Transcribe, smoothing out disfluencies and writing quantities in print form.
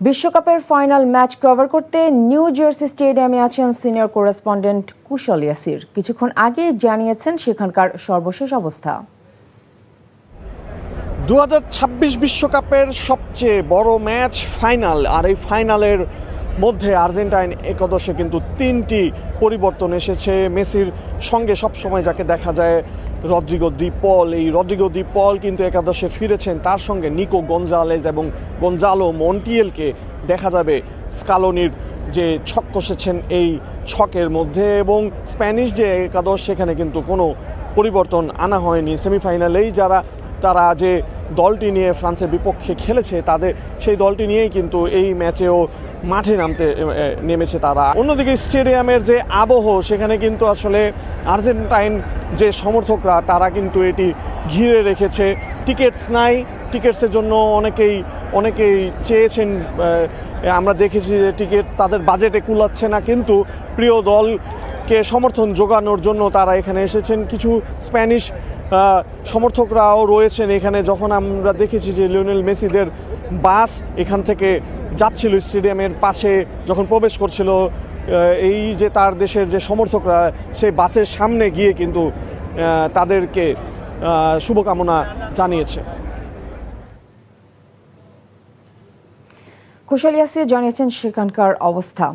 বিশ্বকাপের final match cover করতে new jersey স্টেডিয়ামে আছেন সিনিয়র করেসপন্ডেন্ট কুশল ইয়াসির। কিছুক্ষণ আগে জানিয়েছেন সেখানকার সর্বশেষ অবস্থা। 2026 বিশ্বকাপের সবচেয়ে বড় ম্যাচ ফাইনাল, আর এই ফাইনালের মধ্যে আর্জেন্টাইন একাদশে কিন্তু 3টি পরিবর্তন এসেছে। মেসির সঙ্গে সবসময় যাকে দেখা যায় রদ্রিগো দি পল, এই রদ্রিগো দি পল কিন্তু একাদশে ফিরেছেন। তার সঙ্গে নিকো গঞ্জালেজ এবং গঞ্জালো মন্টিয়েলকে দেখা যাবে স্কালোনির যে ছক কষেছেন এই ছকের মধ্যে। এবং স্প্যানিশ যে একাদশ সেখানে কিন্তু কোনো পরিবর্তন আনা হয়নি। সেমিফাইনালেই তারা যে দলটি নিয়ে ফ্রান্সের বিপক্ষে খেলেছে তাদের সেই দলটি নিয়েই কিন্তু এই ম্যাচেও মাঠে নেমেছে তারা। অন্যদিকে স্টেডিয়ামের যে আবহ সেখানে কিন্তু আসলে আর্জেন্টাইন যে সমর্থকরা তারা কিন্তু এটি ঘিরে রেখেছে। টিকিটস নাই, টিকিটসের জন্য অনেকেই চেয়েছেন। আমরা দেখেছি যে টিকিট তাদের বাজেটে কুলাচ্ছে না, কিন্তু প্রিয় দলকে সমর্থন যোগানোর জন্য তারা এখানে এসেছেন। কিছু স্প্যানিশ সমর্থকরাও রয়েছেন এখানে। যখন আমরা দেখেছি যে লিওনেল মেসিদের বাস এখান থেকে যাচ্ছিল স্টেডিয়ামের পাশে, যখন প্রবেশ করছিল, এই যে তার দেশের যে সমর্থকরা সেই বাসের সামনে গিয়ে কিন্তু তাদেরকে শুভকামনা জানিয়েছে। কুশল ইয়াসির জানিয়েছেন সেখানকার অবস্থা।